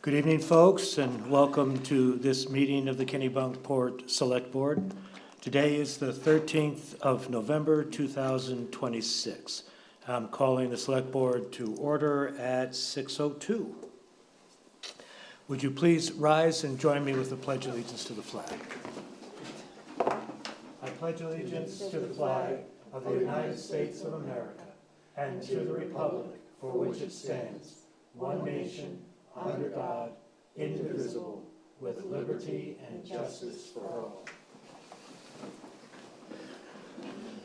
Good evening, folks, and welcome to this meeting of the Kennebunkport Select Board. Today is the 13th of November, 2026. I'm calling the Select Board to order at 6:02. Would you please rise and join me with the Pledge of Allegiance to the flag? I pledge allegiance to the flag of the United States of America and to the republic for which it stands, one nation, under God, indivisible, with liberty and justice for all.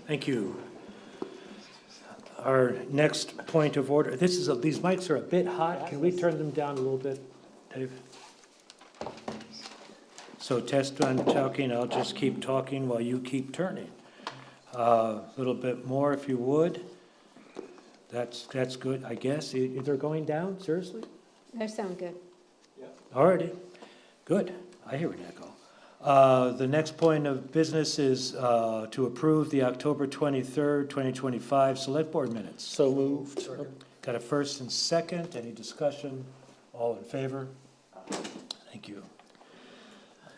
Thank you. Our next point of order, these mics are a bit hot. Can we turn them down a little bit, Dave? So test on talking, I'll just keep talking while you keep turning. A little bit more if you would. That's good, I guess. They're going down, seriously? They sound good. Alrighty, good. I hear an echo. The next point of business is to approve the October 23rd, 2025 Select Board minutes. So moved. Got a first and second. Any discussion? All in favor? Thank you.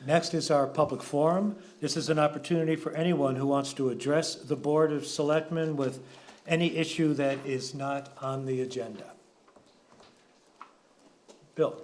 Next is our public forum. This is an opportunity for anyone who wants to address the Board of Selectmen with any issue that is not on the agenda. Bill.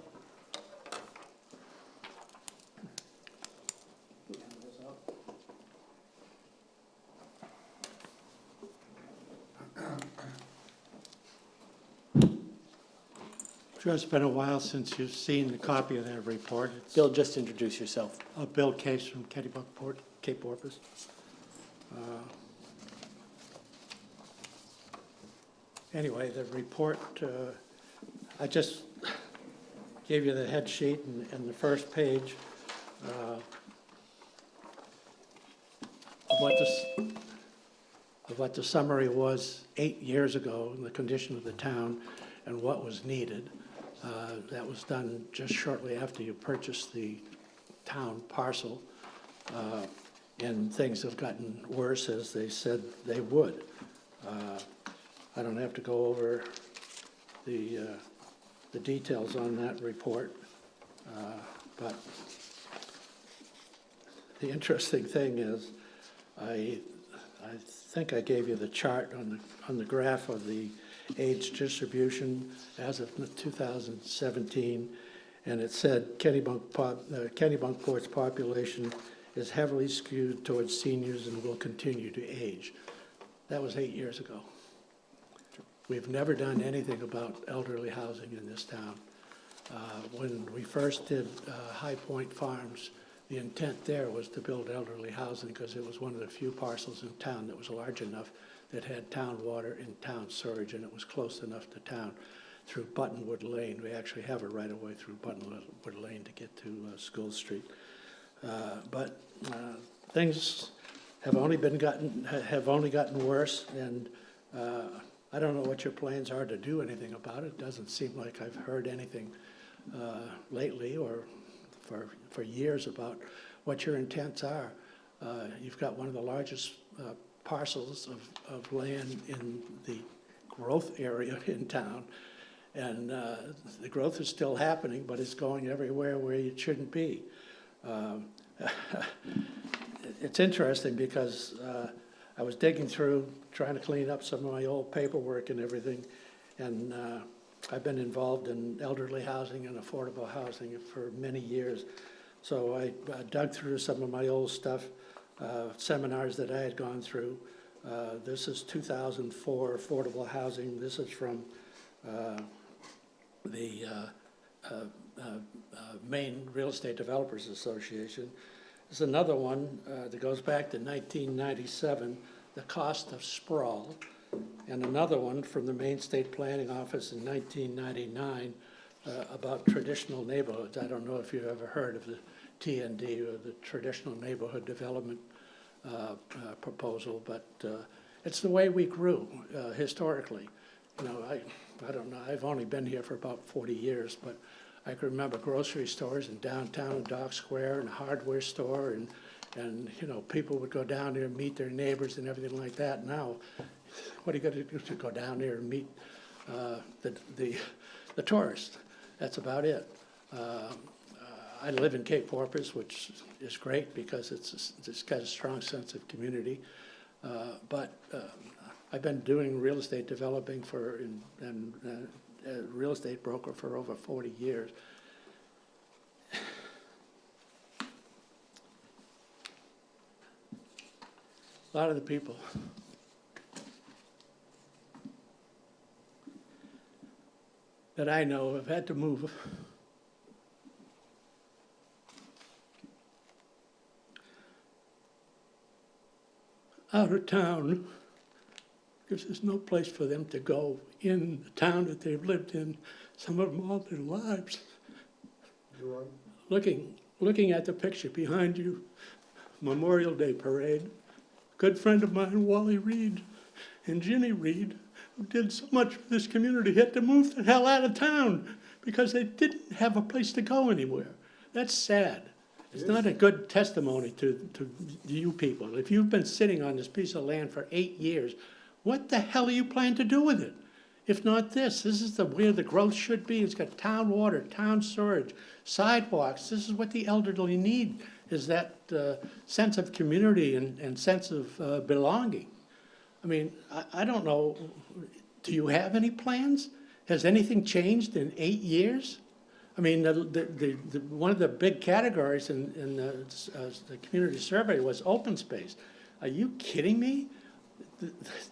Sure, it's been a while since you've seen the copy of that report. It's Bill, just introduce yourself. Bill Case from Kennebunkport, Cape Porpoise. Anyway, the report, I just gave you the head sheet and the first page of what the summary was 8 years ago in the condition of the town and what was needed. That was done just shortly after you purchased the town parcel, and things have gotten worse as they said they would. I don't have to go over the details on that report, but the interesting thing is I think I gave you the chart on the graph of the age distribution as of 2017, and it said Kennebunkport's population is heavily skewed towards seniors and will continue to age. That was 8 years ago. We've never done anything about elderly housing in this town. When we first did High Point Farms, the intent there was to build elderly housing because it was one of the few parcels in town that was large enough that had town water and town sewage, and it was close enough to town through Buttonwood Lane. We actually have a right-of-way through Buttonwood Lane to get to School Street. But things have only gotten worse, and I don't know what your plans are to do anything about it. It doesn't seem like I've heard anything lately or for years about what your intents are. You've got one of the largest parcels of land in the growth area in town, and the growth is still happening, but it's going everywhere where it shouldn't be. It's interesting because I was digging through, trying to clean up some of my old paperwork and everything, and I've been involved in elderly housing and affordable housing for many years. So I dug through some of my old stuff, seminars that I had gone through. This is 2004 affordable housing. This is from the Maine Real Estate Developers Association. There's another one that goes back to 1997, the cost of sprawl, and another one from the Maine State Planning Office in 1999 about traditional neighborhoods. I don't know if you've ever heard of the TND, or the Traditional Neighborhood Development proposal, but it's the way we grew historically. You know, I don't know, I've only been here for about 40 years, but I can remember grocery stores in downtown and Dock Square and a hardware store, and you know, people would go down there and meet their neighbors and everything like that. Now, what are you going to do to go down there and meet the tourist? That's about it. I live in Cape Porpoise, which is great because it's got a strong sense of community. But I've been doing real estate developing and a real estate broker for over 40 years. A lot of the people that I know have had to move out of town because there's no place for them to go in the town that they've lived in, some of them all their lives. You're right. Looking at the picture behind you, Memorial Day parade, good friend of mine, Wally Reed, and Ginny Reed, who did so much for this community, had to move the hell out of town because they didn't have a place to go anywhere. That's sad. It's not a good testimony to you people. If you've been sitting on this piece of land for 8 years, what the hell are you planning to do with it? If not this, this is where the growth should be. It's got town water, town storage, sidewalks. This is what the elderly need, is that sense of community and sense of belonging. I mean, I don't know, do you have any plans? Has anything changed in 8 years? I mean, one of the big categories in the community survey was open space. Are you kidding me?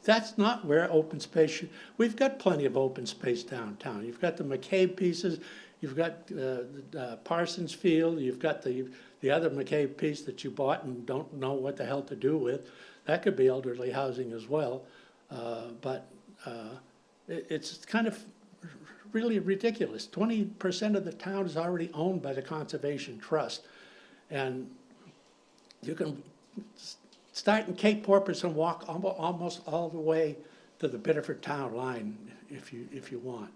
That's not where open space should. We've got plenty of open space downtown. You've got the McCabe pieces, you've got Parsons Field, you've got the other McCabe piece that you bought and don't know what the hell to do with. That could be elderly housing as well. But it's kind of really ridiculous. 20% of the town is already owned by the Conservation Trust. And you can start in Cape Porpoise and walk almost all the way to the Biddeford town line if you want.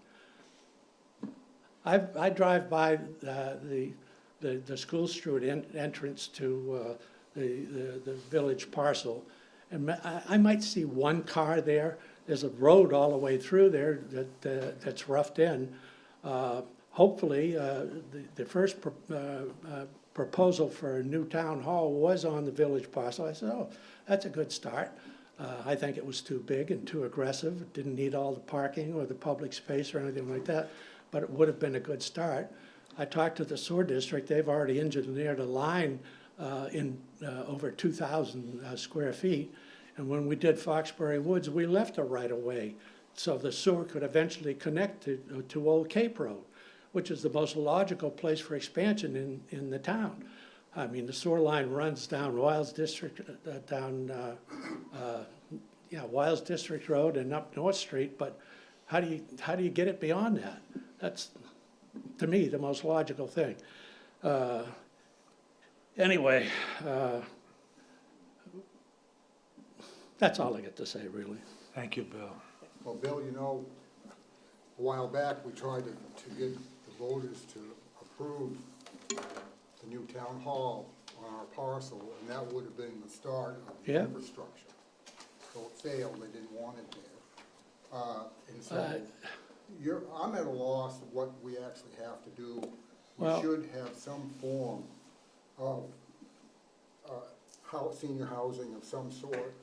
I drive by the School Street entrance to the village parcel, and I might see one car there. There's a road all the way through there that's roughed in. Hopefully, the first proposal for a new town hall was on the village parcel. I said, oh, that's a good start. I think it was too big and too aggressive. It didn't need all the parking or the public space or anything like that, but it would have been a good start. I talked to the sewer district. They've already engineered a line in over 2,000 square feet. And when we did Foxbury Woods, we left a right-of-way so the sewer could eventually connect to Old Cape Road, which is the most logical place for expansion in the town. I mean, the sewer line runs down Wiles District, Wiles District Road and up North Street, but how do you get it beyond that? That's, to me, the most logical thing. Anyway, that's all I get to say, really. Thank you, Bill. Well, Bill, you know, a while back, we tried to get the voters to approve the new town hall on our parcel, and that would have been the start of the infrastructure. So it failed, they didn't want it there. And so I'm at a loss of what we actually have to do. We should have some form of senior housing of some sort.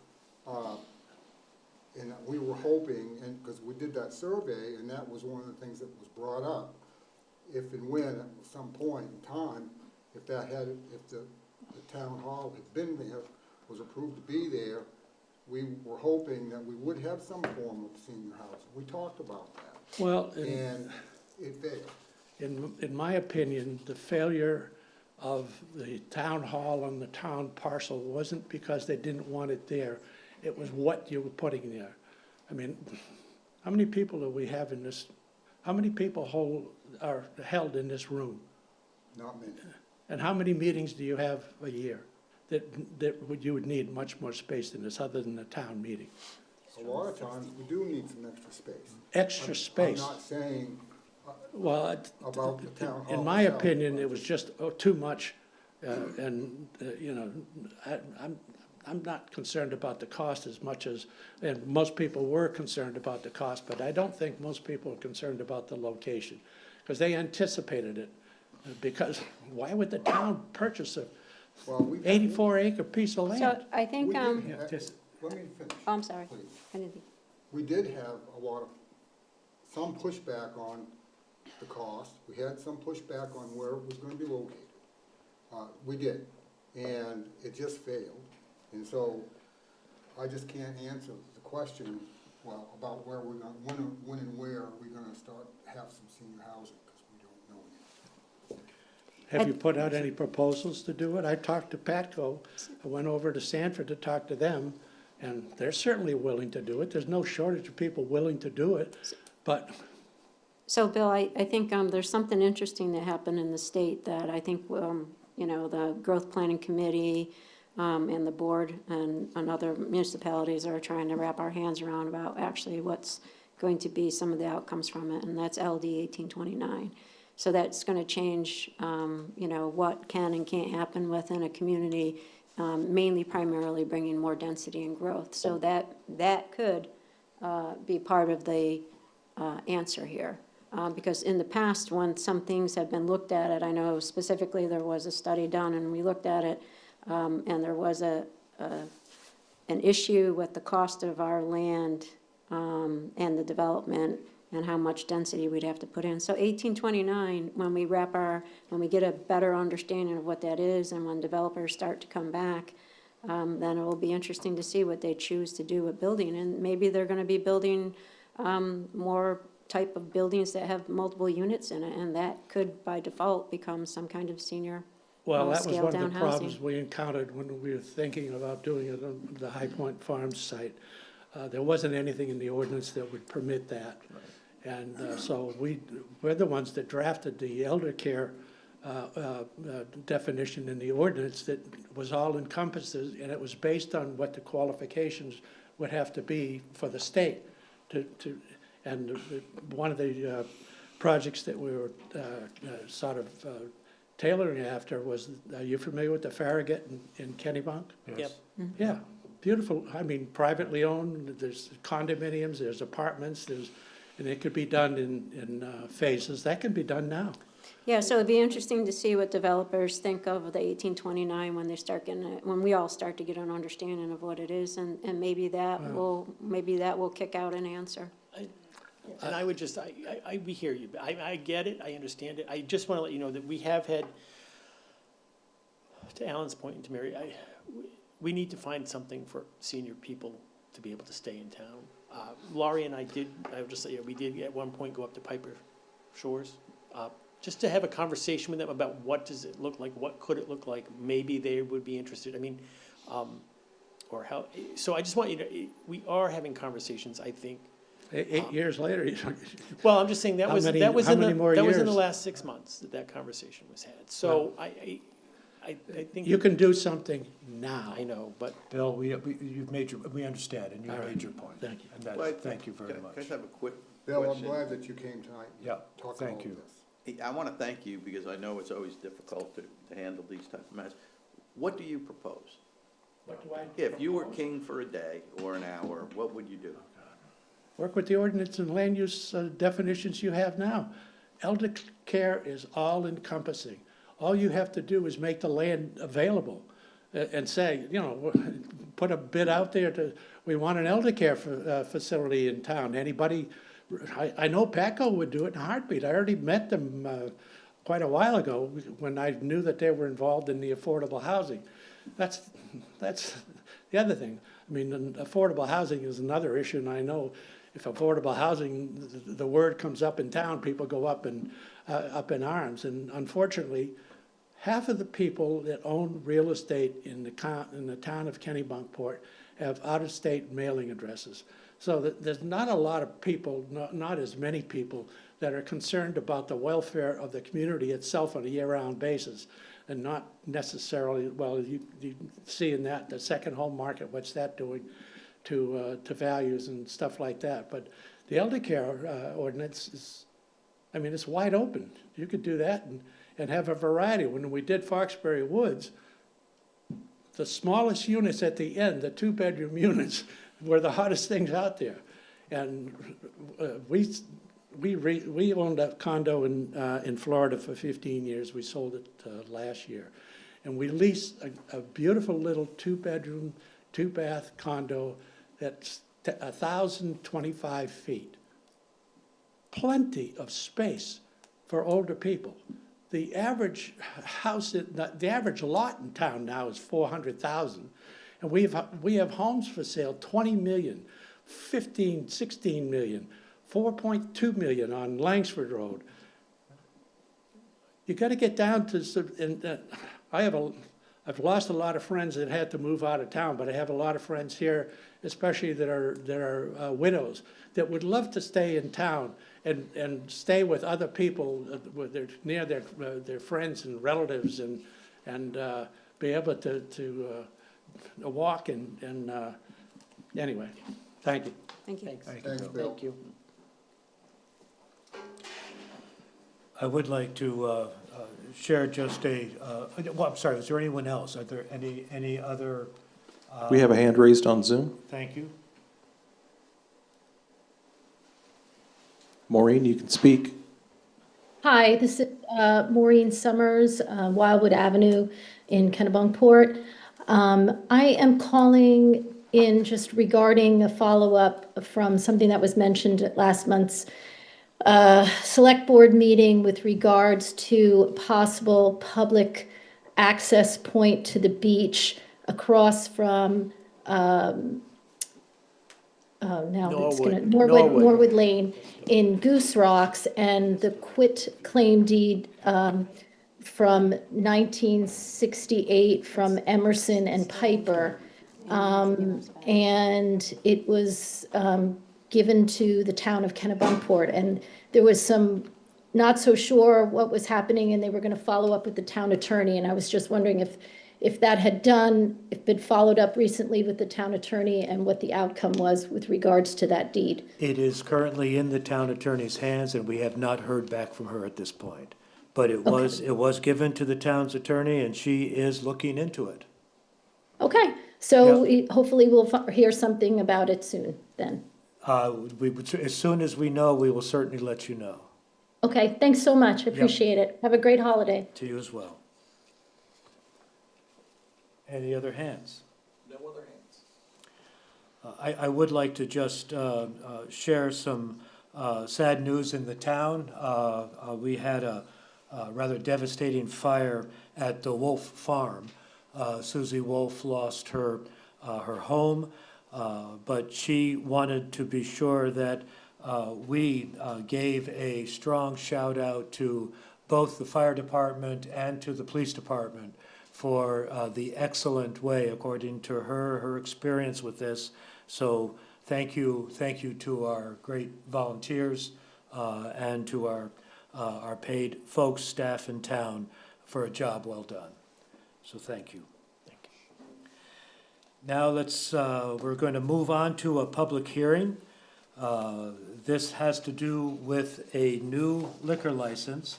And we were hoping, and because we did that survey, and that was one of the things that was brought up, if and when at some point in time, if the town hall had been there, was approved to be there, we were hoping that we would have some form of senior housing. We talked about that. Well, and it failed. In my opinion, the failure of the town hall on the town parcel wasn't because they didn't want it there. It was what you were putting there. I mean, how many people do we have in this? How many people are held in this room? Not many. And how many meetings do you have a year that you would need much more space than this, other than a town meeting? A lot of times, we do need some extra space. Extra space. I'm not saying well, about the town hall. in my opinion, it was just too much, and you know, I'm not concerned about the cost as much as, and most people were concerned about the cost, but I don't think most people are concerned about the location, because they anticipated it Because why would the town purchase a Well, we. 84-acre piece of So land? I think, We did Yeah, have- just- Let me finish. oh, I'm sorry. Please. I didn't, We did have some pushback on the cost. We had some pushback on where it was gonna be located. We did, and it just failed. And so I just can't answer the question, well, about where we're gonna, when and where are we gonna start, have some senior housing, because we don't know yet. Have you put out any proposals to do it? I talked to Patco, I went over to Sanford to talk to them, and they're certainly willing to do it. There's no shortage of people willing to do it, but so Bill, I think there's something interesting that happened in the state that I think, you know, the Growth Planning Committee and the board and other municipalities are trying to wrap our hands around about actually what's going to be some of the outcomes from it, and that's LD 1829. So that's going to change, you know, what can and can't happen within a community, mainly primarily bringing more density and growth. So that could be part of the answer here. Because in the past, when some things have been looked at it, I know specifically there was a study done and we looked at it, and there was an issue with the cost of our land and the development and how much density we'd have to put in. So 1829, when we get a better understanding of what that is and when developers start to come back, then it will be interesting to see what they choose to do with building. And maybe they're gonna be building more type of buildings that have multiple units in it, and that could by default become some kind of senior well, that was scaled one of down the problems housing. we encountered when we were thinking about doing it on the High Point Farms site. There wasn't anything in the ordinance that would permit that. And so we're the ones that drafted the elder care definition in the ordinance that was all encompasses, and it was based on what the qualifications would have to be for the state and one of the projects that we were sort of tailoring after was, are you familiar with the Farragut in Kennebunk? Yes. Yeah, beautiful, I mean, privately owned, there's condominiums, there's apartments, and it could be done in phases. That can be done now. Yeah, so it'd be interesting to see what developers think of the 1829 when they start getting it, when we all start to get an understanding of what it is, and maybe that will kick out an answer. And I would just, we hear you, I get it, I understand it. I just want to let you know that we have had, to Alan's point and to Mary, we need to find something for senior people to be able to stay in town. Laurie and I would just say, we did at one point go up to Piper Shores, just to have a conversation with them about what does it look like, what could it look like, maybe they would be interested, I mean, or how, so I just want you to, we are having conversations, I think. 8 years later, Well, I'm just saying that How was, many- that was how in the, many more that was in the years? last 6 months that conversation was had, so I think. you can do something now. I know, but Bill, you've made we understand, and you've All right. made your point. Thank you. And Well, that's, thank you very Can I much. just have a quick Bill, I'm question? glad that you came tonight. and Yeah, talked thank about you. this. I want to thank you because I know it's always difficult to handle these type of matters. What do you propose? What do I If you were king for a day or an hour, what would you do? Work with the ordinance and land use definitions you have now. Elder care is all encompassing. All you have to do is make the land available and say, you know, put a bid out there we want an elder care facility in town. Anybody, I know Patco would do it in a heartbeat. I already met them quite a while ago when I knew that they were involved in the affordable housing. That's the other thing. I mean, affordable housing is another issue, and I know if affordable housing, the word comes up in town, people go up in arms. And unfortunately, half of the people that own real estate in the town of Kennebunkport have out-of-state mailing addresses. So there's not a lot of people, not as many people, that are concerned about the welfare of the community itself on a year-round basis, and not necessarily, well, you see in that, the second home market, what's that doing to values and stuff like that. But the elder care ordinance is, I mean, it's wide open. You could do that and have a variety. When we did Foxbury Woods, the smallest units at the end, the 2-bedroom units, were the hottest things out there. And we owned a condo in Florida for 15 years. We sold it last year. And we leased a beautiful little 2-bedroom, 2-bath condo that's 1,025 feet. Plenty of space for older people. The average house, the average lot in town now is 400,000. And we have homes for sale, 20 million, 15, 16 million, 4.2 million on Langsford Road. You got to get down to some, and I've lost a lot of friends that had to move out of town, but I have a lot of friends here, especially that are widows, that would love to stay in town and stay with other people, near their friends and relatives, and be able to walk and anyway, thank you. Thank you. Thanks, Bill. Thank you. I would like to share just well, I'm sorry, is there anyone else? Are there any other? We have a hand raised on Zoom. Thank you. Maureen, you can speak. Hi, this is Maureen Summers, Wildwood Avenue in Kennebunkport. I am calling in just regarding a follow-up from something that was mentioned at last month's select board meeting with regards to possible public access point to the beach across from Norwood Lane in Goose Rocks, and the quit claim deed from 1968 from Emerson and Piper. And it was given to the town of Kennebunkport, and there was some not so sure what was happening, and they were going to follow up with the town attorney, and I was just wondering if that had been followed up recently with the town attorney and what the outcome was with regards to that deed. It is currently in the town attorney's hands, and we have not heard back from her at this point. But it was given to the town's attorney, and she is looking into it. Okay, so hopefully we'll hear something about it soon then. As soon as we know, we will certainly let you know. Okay, thanks so much. I appreciate it. Have a great holiday. To you as well. Any other hands? No other hands. I would like to just share some sad news in the town. We had a rather devastating fire at the Wolf Farm. Susie Wolf lost her home, but she wanted to be sure that we gave a strong shout out to both the fire department and to the police department for the excellent way, according to her experience with this. So thank you to our great volunteers and to our paid folks, staff in town for a job well done. So thank you. Now we're going to move on to a public hearing. This has to do with a new liquor license,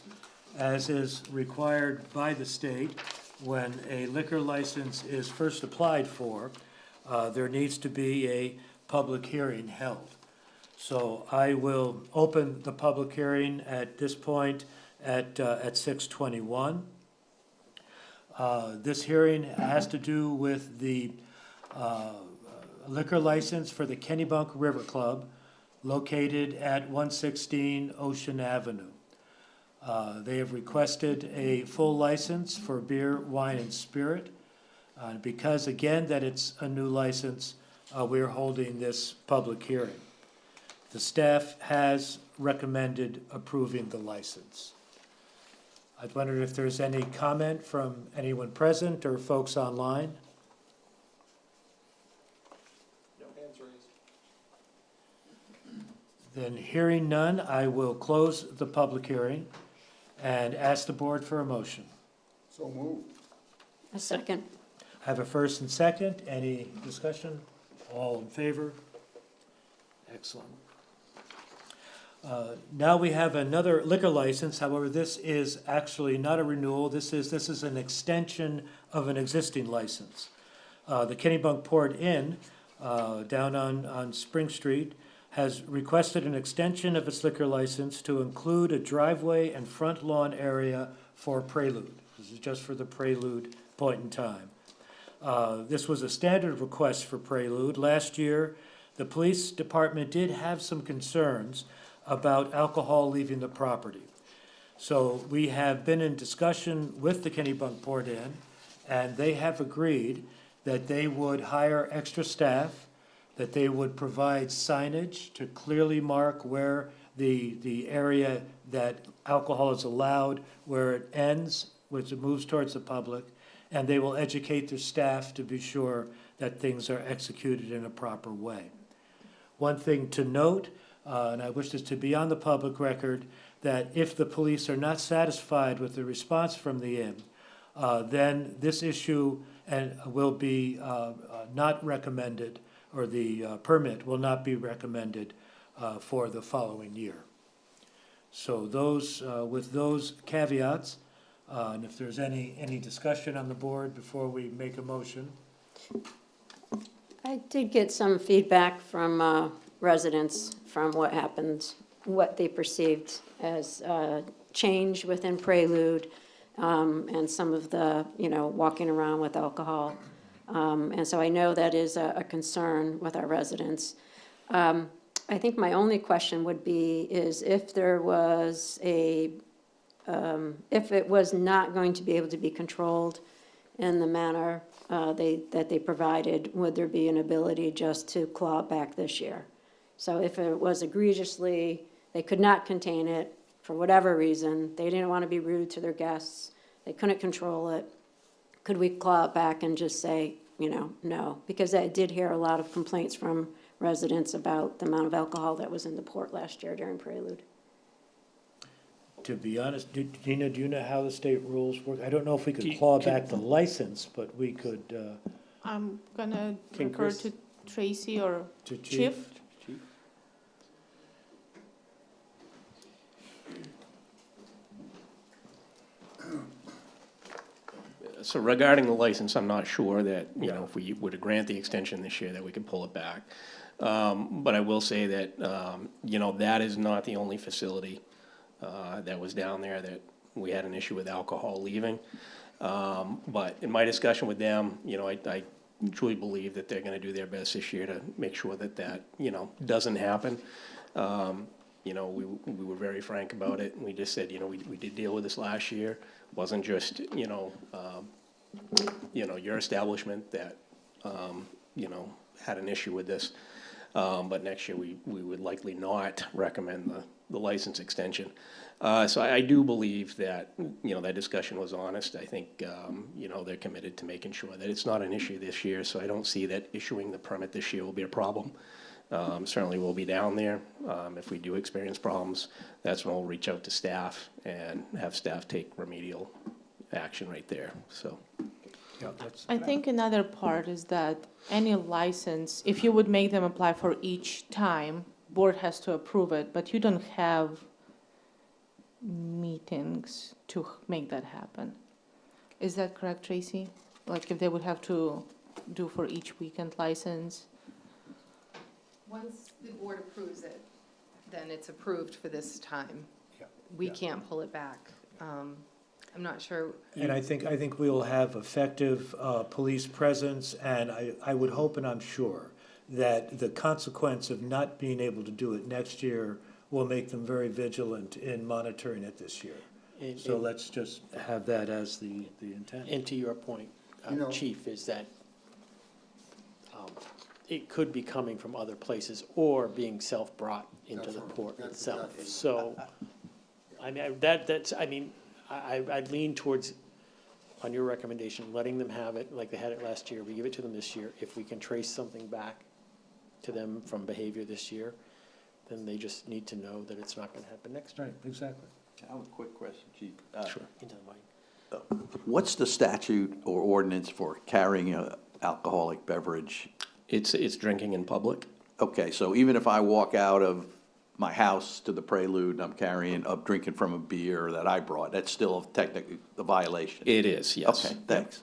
as is required by the state. When a liquor license is first applied for, there needs to be a public hearing held. So I will open the public hearing at this point at 6:21. This hearing has to do with the liquor license for the Kennebunk River Club located at 116 Ocean Avenue. They have requested a full license for beer, wine, and spirit. Because, again, that it's a new license, we're holding this public hearing. The staff has recommended approving the license. I wondered if there's any comment from anyone present or folks online. No hands raised. Then hearing none, I will close the public hearing and ask the board for a motion. So moved. A second. I have a first and second. Any discussion? All in favor? Excellent. Now we have another liquor license. However, this is actually not a renewal. This is an extension of an existing license. The Kennebunkport Inn down on Spring Street has requested an extension of its liquor license to include a driveway and front lawn area for Prelude. This is just for the Prelude point in time. This was a standard request for Prelude. Last year, the police department did have some concerns about alcohol leaving the property. So we have been in discussion with the Kennebunkport Inn, and they have agreed that they would hire extra staff, that they would provide signage to clearly mark where the area that alcohol is allowed, where it ends, which it moves towards the public, and they will educate their staff to be sure that things are executed in a proper way. One thing to note, and I wish this to be on the public record, that if the police are not satisfied with the response from the inn, then this issue will be not recommended, or the permit will not be recommended for the following year. So those, with those caveats, and if there's any discussion on the board before we make a motion. I did get some feedback from residents from what happened, what they perceived as change within Prelude, and some of the, walking around with alcohol. And so I know that is a concern with our residents. I think my only question would be is if there was if it was not going to be able to be controlled in the manner that they provided, would there be an ability just to claw it back this year? So if it was egregiously, they could not contain it for whatever reason, they didn't want to be rude to their guests, they couldn't control it, could we claw it back and just say, no? Because I did hear a lot of complaints from residents about the amount of alcohol that was in the port last year during Prelude. To be honest, Dina, do you know how the state rules work? I don't know if we could claw back the license, but we could, I'm gonna Can refer Chris- to Tracy or to Chief. So regarding the license, I'm not sure that, if we were to grant the extension this year, that we could pull it back. But I will say that, that is not the only facility that was down there that we had an issue with alcohol leaving. But in my discussion with them, I truly believe that they're gonna do their best this year to make sure that doesn't happen. We were very frank about it, and we just said, we did deal with this last year. Wasn't just, your establishment that, had an issue with this. But next year, we would likely not recommend the license extension. So I do believe that, that discussion was honest. I think, they're committed to making sure that it's not an issue this year, so I don't see that issuing the permit this year will be a problem. Certainly we'll be down there. If we do experience problems, that's when we'll reach out to staff and have staff take remedial action right there, so. yeah, that's, I think another part is that any license, if you would make them apply for each time, board has to approve it, but you don't have meetings to make that happen. Is that correct, Tracy? Like if they would have to do for each weekend license? Once the board approves it, then it's approved for this time. Yeah. We Yeah. can't pull it back. I'm not sure. and I think we will have effective police presence, and I would hope and I'm sure that the consequence of not being able to do it next year will make them very vigilant in monitoring it this year. And- So and- let's just have that as the intent. And to your point, You know- Chief, is that it could be coming from other places or being self-brought into That's the right. port That's itself. exactly- So, I'd lean towards, on your recommendation, letting them have it like they had it last year. We give it to them this year. If we can trace something back to them from behavior this year, then they just need to know that it's not gonna happen next year. Right, exactly. I have a quick question, Chief. Sure. Into the mic. What's the statute or ordinance for carrying an alcoholic beverage? It's drinking in public. Okay, so even if I walk out of my house to the Prelude, and I'm drinking from a beer that I brought, that's still technically a violation? It is, yes. Okay, thanks.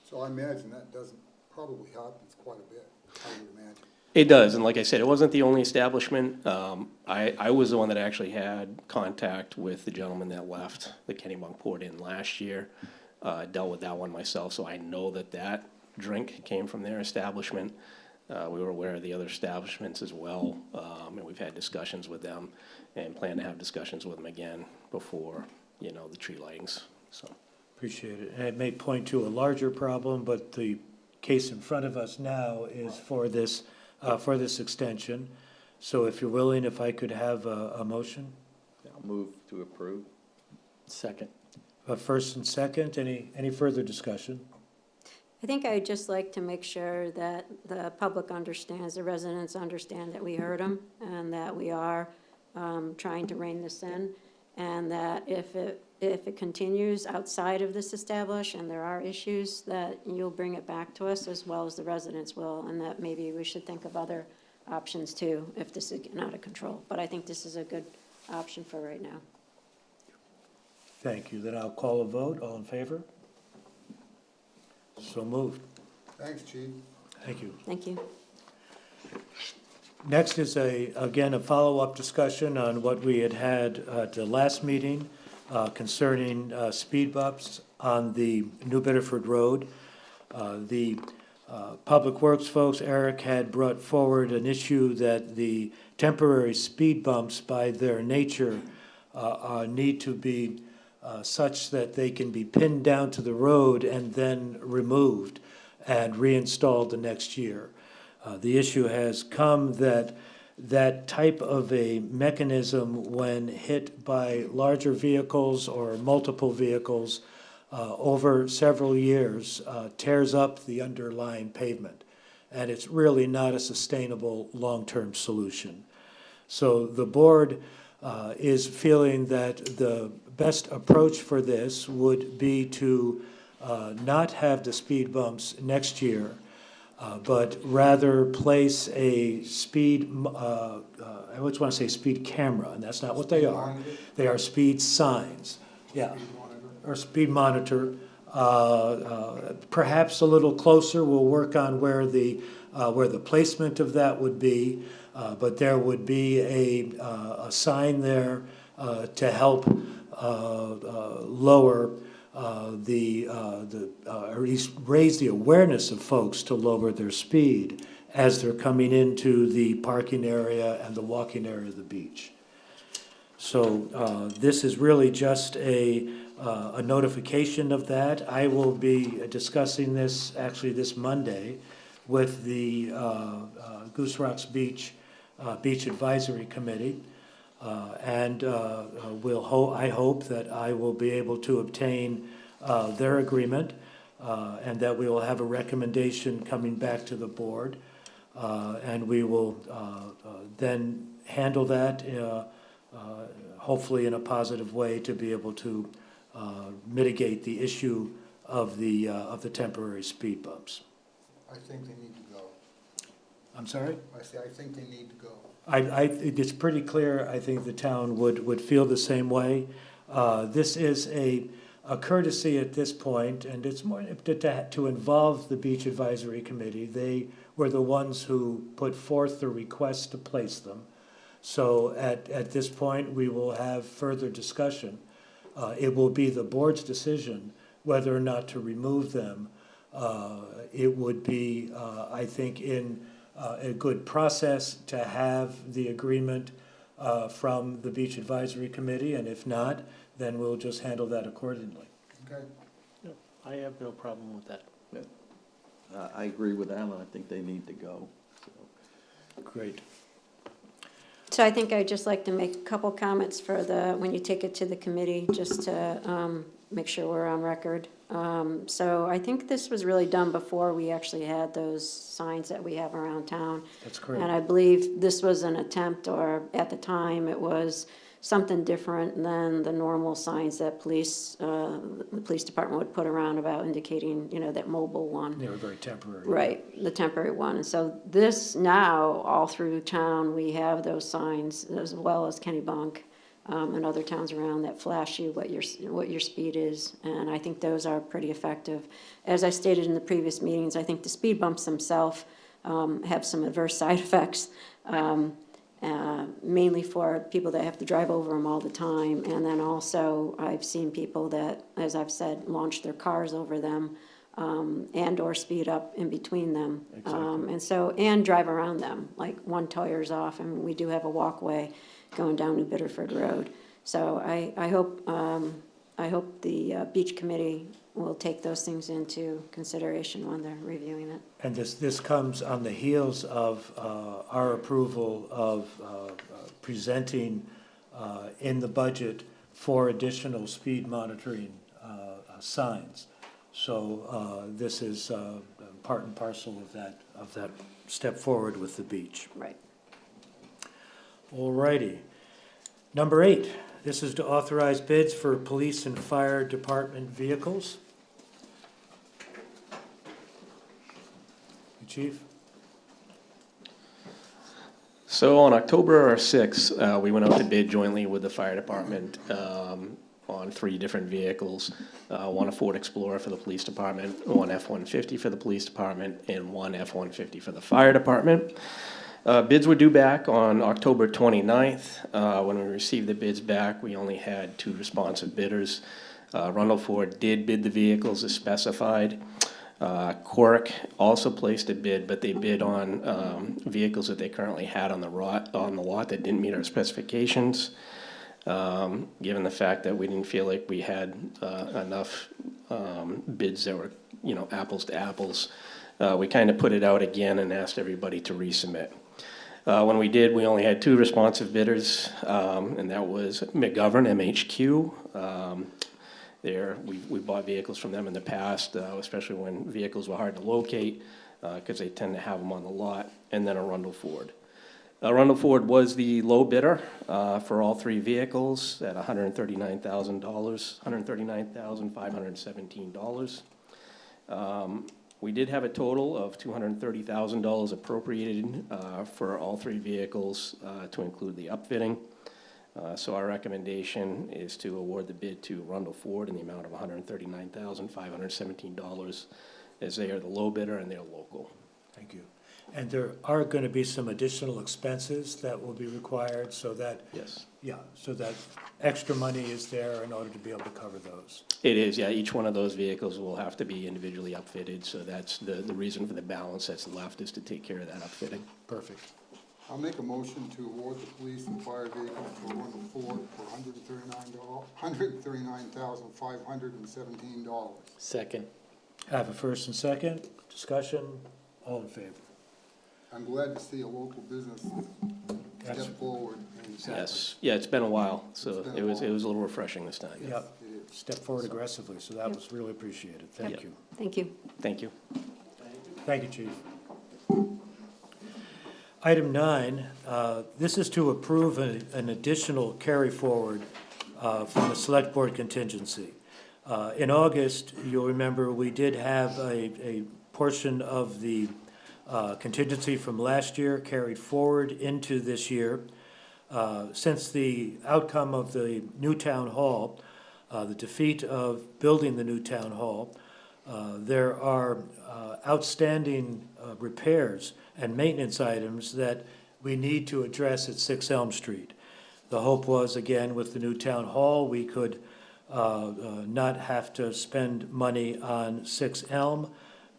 So I imagine that doesn't, probably happens quite a bit, I would imagine. It does, and like I said, it wasn't the only establishment. I was the one that actually had contact with the gentleman that left the Kennebunkport Inn last year. Dealt with that one myself, so I know that that drink came from their establishment. We were aware of the other establishments as well, and we've had discussions with them and plan to have discussions with them again before, the tree lightings, so. Appreciate it. And it may point to a larger problem, but the case in front of us now is for this extension. So if you're willing, if I could have a motion? I'll move to approve. Second. First and second, any further discussion? I think I'd just like to make sure that the public understands, the residents understand that we heard them and that we are trying to rein this in, and that if it continues outside of this establishment and there are issues, that you'll bring it back to us as well as the residents will, and that maybe we should think of other options too if this is getting out of control. But I think this is a good option for right now. Thank you. Then I'll call a vote. All in favor? So moved. Thanks, Chief. Thank you. Thank you. Next is again, a follow-up discussion on what we had at the last meeting concerning speed bumps on the New Bedford Road. The Public Works folks, Eric, had brought forward an issue that the temporary speed bumps by their nature need to be such that they can be pinned down to the road and then removed and reinstalled the next year. The issue has come that that type of a mechanism, when hit by larger vehicles or multiple vehicles over several years, tears up the underlying pavement. And it's really not a sustainable long-term solution. So the board is feeling that the best approach for this would be to not have the speed bumps next year, but rather place a speed, I always want to say speed camera, and that's not what they are. They are speed signs, yeah, or speed monitor. Perhaps a little closer, we'll work on where the placement of that would be, but there would be a sign there to help lower or at least raise the awareness of folks to lower their speed as they're coming into the parking area and the walking area of the beach. So this is really just a notification of that. I will be discussing this actually this Monday with the Goose Rocks Beach Advisory Committee. And I hope that I will be able to obtain their agreement and that we will have a recommendation coming back to the board. And we will then handle that hopefully in a positive way to be able to mitigate the issue of the temporary speed bumps. I think they need to go. I'm sorry? I think they need to go. It's pretty clear, I think the town would feel the same way. This is a courtesy at this point, and it's more to involve the Beach Advisory Committee. They were the ones who put forth the request to place them. So at this point, we will have further discussion. It will be the board's decision whether or not to remove them. It would be, I think, in a good process to have the agreement from the Beach Advisory Committee, and if not, then we'll just handle that accordingly. Okay. I have no problem with that. I agree with Alan, I think they need to go. Great. So I think I'd just like to make a couple comments for when you take it to the committee, just to make sure we're on record. So I think this was really done before we actually had those signs that we have around town. That's correct. And I believe this was an attempt, or at the time, it was something different than the normal signs that the police department would put around about indicating, that mobile one. They were very temporary. Right, the temporary one. And so this now, all through town, we have those signs, as well as Kennebunk and other towns around, that flash you what your speed is. And I think those are pretty effective. As I stated in the previous meetings, I think the speed bumps themselves have some adverse side effects, mainly for people that have to drive over them all the time. And then also, I've seen people that, as I've said, launch their cars over them, and/or speed up in between them. And drive around them, like one tire's off, and we do have a walkway going down New Bedford Road. So I hope the beach committee will take those things into consideration when they're reviewing it. And this comes on the heels of our approval of presenting in the budget 4 additional speed monitoring signs. So this is part and parcel of that step forward with the beach. Right. All righty. Number 8, this is to authorize bids for police and fire department vehicles. Chief? So on October 6th, we went out to bid jointly with the fire department on 3 different vehicles. One a Ford Explorer for the police department, one F-150 for the police department, and one F-150 for the fire department. Bids were due back on October 29th. When we received the bids back, we only had 2 responsive bidders. Rundle Ford did bid the vehicles as specified. Quirk also placed a bid, but they bid on vehicles that they currently had on the lot that didn't meet our specifications. Given the fact that we didn't feel like we had enough bids that were, apples to apples, we kind of put it out again and asked everybody to resubmit. When we did, we only had 2 responsive bidders, and that was McGovern, MHQ. We bought vehicles from them in the past, especially when vehicles were hard to locate, because they tend to have them on the lot, and then a Rundle Ford. Rundle Ford was the low bidder for all 3 vehicles at $139,000, $139,517. We did have a total of $230,000 appropriated for all 3 vehicles to include the upfitting. So our recommendation is to award the bid to Rundle Ford in the amount of $139,517, as they are the low bidder and they're local. Thank you. And there are going to be some additional expenses that will be required, so that, Yes. so that extra money is there in order to be able to cover those. It is, yeah. Each one of those vehicles will have to be individually upfitted, so that's the reason for the balance that's left, is to take care of that upfitting. Perfect. I'll make a motion to award the police and fire vehicle to Rundle Ford for $139,517. Second. I have a first and second. Discussion. All in favor? I'm glad to see a local business step forward. And Yes, yeah, it's been a while, so It's been a it was a while. little refreshing this time. Yep. It is. Step forward aggressively, so that was really appreciated. Thank Yep. you. Thank you. Thank you. Thank you, Chief. Item 9, this is to approve an additional carry forward from the Select Board contingency. In August, you'll remember, we did have a portion of the contingency from last year carried forward into this year. Since the outcome of the new town hall, the defeat of building the new town hall, there are outstanding repairs and maintenance items that we need to address at 6 Elm Street. The hope was, again, with the new town hall, we could not have to spend money on 6 Elm,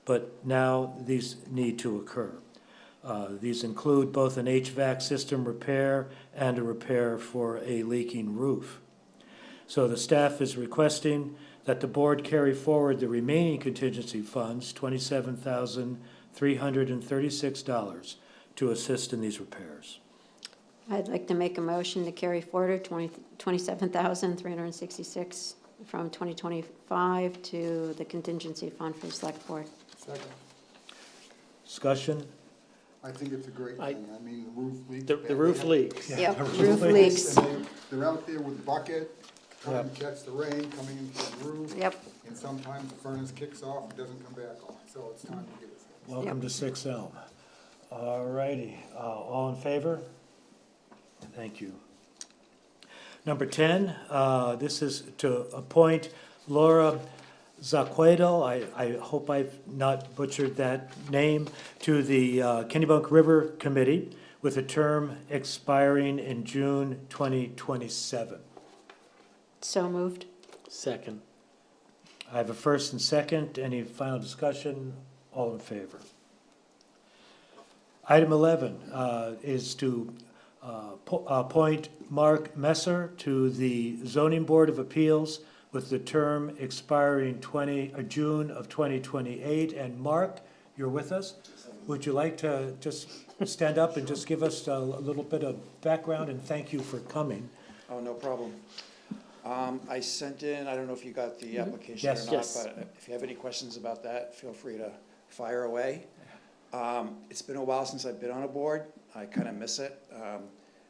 but now these need to occur. These include both an HVAC system repair and a repair for a leaking roof. So the staff is requesting that the board carry forward the remaining contingency funds, $27,336, to assist in these repairs. I'd like to make a motion to carry forward $27,366 from 2025 to the contingency fund for the Select Board. Second. Discussion? I think it's a great I- thing. I mean, the roof leaks. The roof leaks. Yep, roof leaks. And they're out there with the bucket, trying to catch the rain coming into the roof. Yep. And sometimes the furnace kicks off and doesn't come back on, so it's time to get it fixed. Welcome to 6 Elm. All righty, all in favor? Thank you. Number 10, this is to appoint Laura Zaquedo, I hope I've not butchered that name, to the Kennebunk River Committee with a term expiring in June 2027. So moved. Second. I have a first and second. Any final discussion? All in favor? Item 11 is to appoint Mark Messer to the Zoning Board of Appeals with the term expiring June of 2028. And Mark, you're with us. Would you like to just stand up and just give us a little bit of background, and thank you for coming? Oh, no problem. I sent in, I don't know if you got the application or Yes. not, Yes. but if you have any questions about that, feel free to fire away. It's been a while since I've been on a board. I kind of miss it.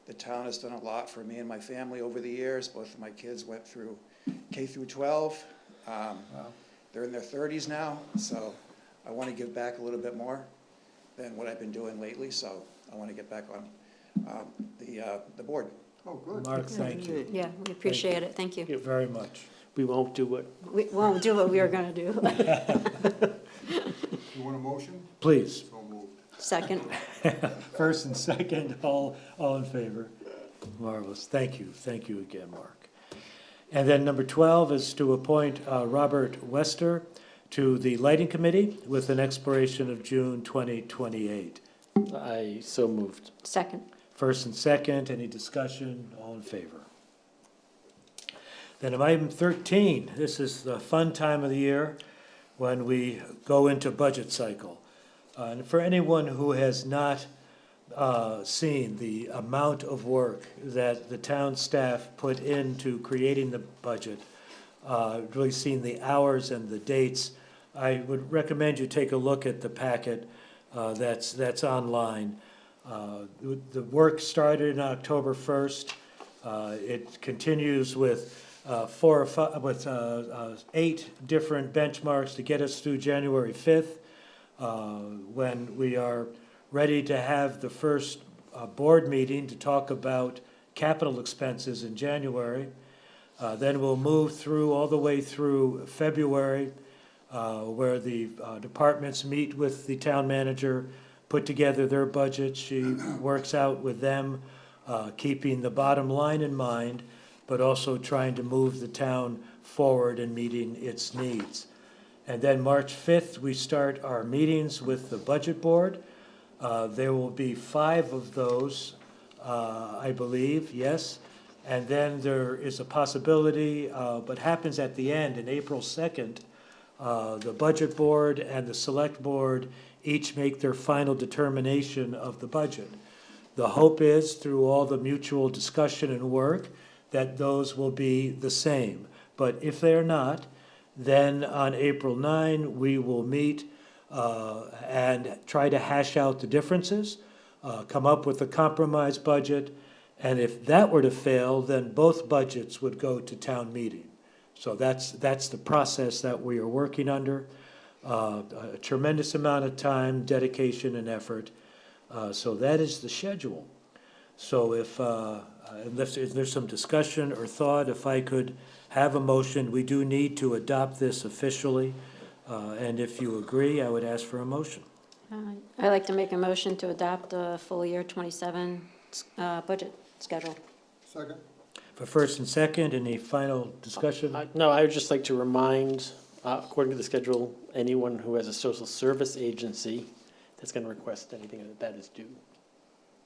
The town has done a lot for me and my family over the years. Both of my kids went through K through 12. They're in their 30s now, so I want to give back a little bit more than what I've been doing lately, so I want to get back on the board. Oh, good. Mark, thank you. Yeah, we appreciate it. Thank you. Very much. We won't do what, We won't do what we were going to do. You want a motion? Please, So moved. Second. first and second, all in favor? Marvelous. Thank you again, Mark. And then number 12 is to appoint Robert Wester to the Lighting Committee with an expiration of June 2028. I so moved. Second. First and second, any discussion? All in favor? Then item 13, this is the fun time of the year when we go into budget cycle. And for anyone who has not seen the amount of work that the town staff put into creating the budget, really seen the hours and the dates, I would recommend you take a look at the packet that's online. The work started on October 1st. It continues with 8 different benchmarks to get us through January 5th, when we are ready to have the first board meeting to talk about capital expenses in January. Then we'll move through all the way through February, where the departments meet with the town manager, put together their budget. She works out with them, keeping the bottom line in mind, but also trying to move the town forward and meeting its needs. And then March 5th, we start our meetings with the budget board. There will be 5 of those, I believe, yes. And then there is a possibility, but happens at the end, in April 2nd, the budget board and the select board each make their final determination of the budget. The hope is, through all the mutual discussion and work, that those will be the same. But if they're not, then on April 9, we will meet and try to hash out the differences, come up with a compromise budget, and if that were to fail, then both budgets would go to town meeting. So that's the process that we are working under. A tremendous amount of time, dedication, and effort. So that is the schedule. So if there's some discussion or thought, if I could have a motion, we do need to adopt this officially. And if you agree, I would ask for a motion. I'd like to make a motion to adopt the full year 27 budget schedule. Second? For first and second, any final discussion? No, I would just like to remind, according to the schedule, anyone who has a social service agency that's going to request anything that is due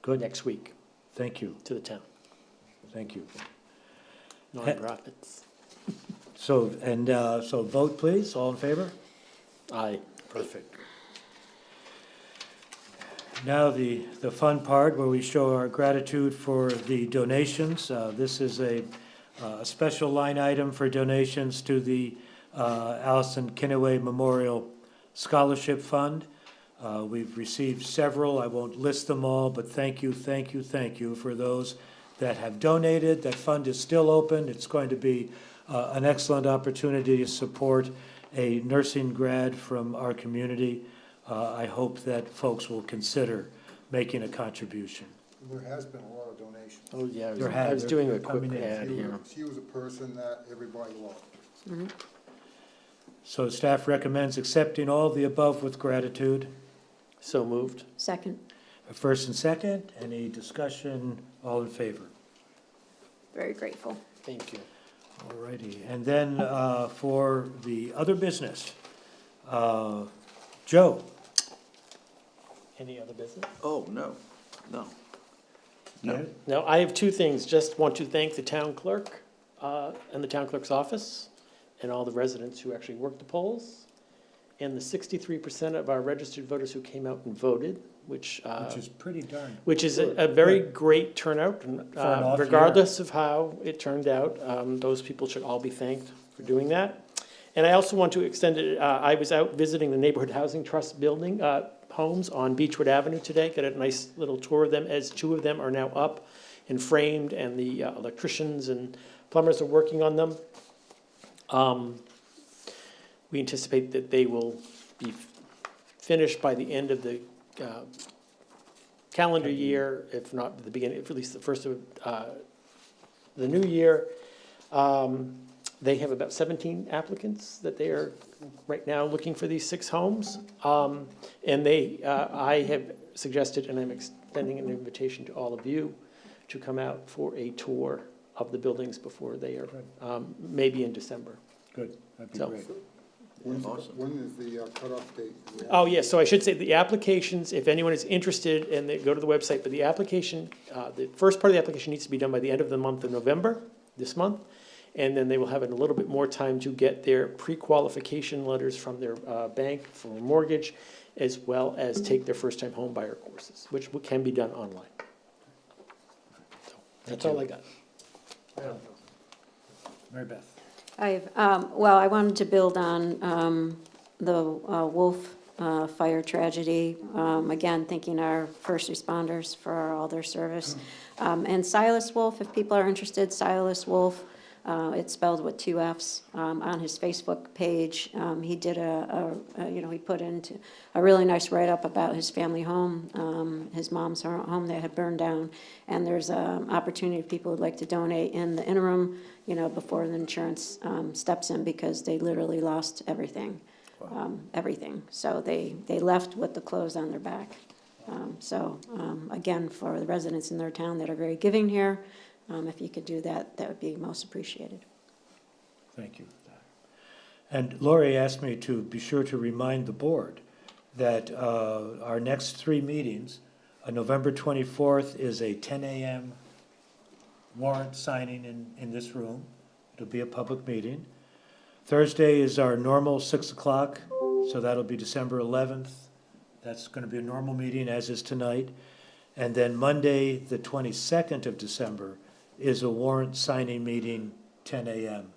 Good, next week thank you, to the town, thank you. nonprofits. So vote please, all in favor? Aye. Perfect. Now the fun part where we show our gratitude for the donations. This is a special line item for donations to the Allison Kenneway Memorial Scholarship Fund. We've received several, I won't list them all, but thank you for those that have donated. That fund is still open. It's going to be an excellent opportunity to support a nursing grad from our community. I hope that folks will consider making a contribution. There has been a lot of donations. Oh, yeah, They're I was doing a they're quick coming in. ad here. She was a person that everybody loved. So staff recommends accepting all the above with gratitude. So moved. Second, A first and second, any discussion, all in favor? very grateful. Thank you. All righty, and then for the other business, Joe? Any other business? Oh, no. Yeah? No, I have two things. Just want to thank the town clerk and the town clerk's office and all the residents who actually worked the polls, and the 63% of our registered voters who came out and voted, which Which is pretty darn. which is a very great turnout, off year. regardless of how it turned out. Those people should all be thanked for doing that. And I also want to extend it, I was out visiting the Neighborhood Housing Trust building, homes on Beechwood Avenue today, got a nice little tour of them, as 2 of them are now up and framed, and the electricians and plumbers are working on them. We anticipate that they will be finished by the end of the calendar year, if not the beginning, at least the first of the new year. They have about 17 applicants that they are right now looking for these 6 homes. And I have suggested, and I'm extending an invitation to all of you, to come out for a tour of the buildings before they are, maybe in December. Good, that'd be So- great. Awesome. When is the cutoff date? Oh, yes, so I should say the applications, if anyone is interested, and they go to the website, but the application, the first part of the application needs to be done by the end of the month of November, this month. And then they will have a little bit more time to get their pre-qualification letters from their bank for a mortgage, as well as take their first-time home buyer courses, which can be done online. So that's all I got. Mary Beth? Well, I wanted to build on the Wolf fire tragedy. Again, thanking our first responders for all their service. And Silas Wolf, if people are interested, Silas Wolf, it's spelled with 2 Fs, on his Facebook page. He did he put into a really nice write-up about his family home, his mom's home that had burned down. And there's an opportunity if people would like to donate in the interim, before the insurance steps in, because they literally lost everything. Everything. So they left with the clothes on their back. Again, for the residents in their town that are very giving here, if you could do that, that would be most appreciated. Thank you. And Lori asked me to be sure to remind the board that our next 3 meetings, November 24th is a 10 a.m. warrant signing in this room. It'll be a public meeting. Thursday is our normal 6 o'clock, so that'll be December 11th. That's going to be a normal meeting, as is tonight. And then Monday, the 22nd of December, is a warrant signing meeting, 10 a.m.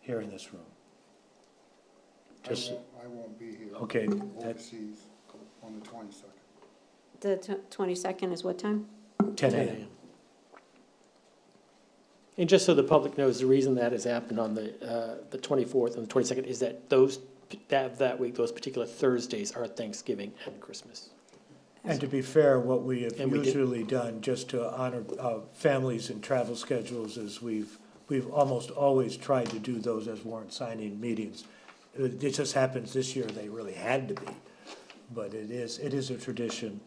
here in this room. Just, I won't be here. okay, that's Overseas on the 22nd. The 22nd is what time? 10 a.m. And just so the public knows, the reason that has happened on the 24th and the 22nd is that that week, those particular Thursdays are Thanksgiving and Christmas. And to be fair, what we have And we did- usually done, just to honor families and travel schedules, is we've almost always tried to do those as warrant signing meetings. It just happens this year they really had to be, but it is a tradition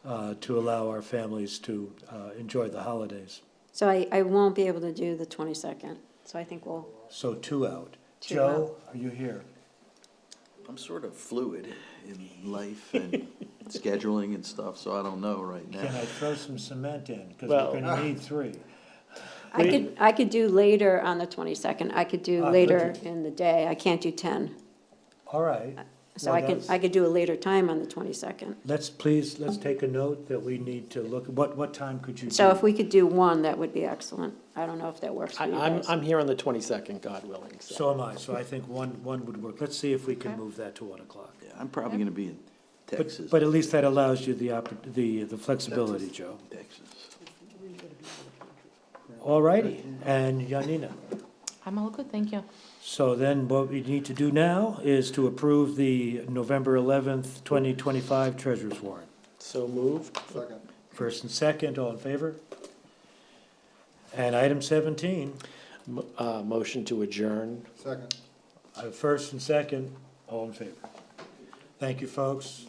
to allow our families to enjoy the holidays. So I won't be able to do the 22nd, so I think we'll, So 2 out. 2 Joe, are you here? I'm sort of fluid in life and scheduling and stuff, so I don't know right Can now. I throw some cement in? Because Well- we're gonna need 3. I could do later on the 22nd. I could do could later you? in the day. I can't do 10. All right. So Well, I could do a later time on the 22nd. Let's take a note that we need to look, what time could you do? So if we could do 1, that would be excellent. I don't know if that works for you I'm guys. here on the 22nd, God willing, so. So am I, so I think one would work. Let's see if we can Okay. move that to 1 o'clock. Yeah, I'm probably gonna be in Texas. But at least that allows you the flexibility, Joe. Texas. All righty, and Janina. I'm all good, thank you. So then what we need to do now is to approve the November 11th, 2025 treasurer's warrant. So moved. Second. First and second, all in favor? And item 17, Motion to adjourn. Second. First and second, all in favor. Thank you, folks.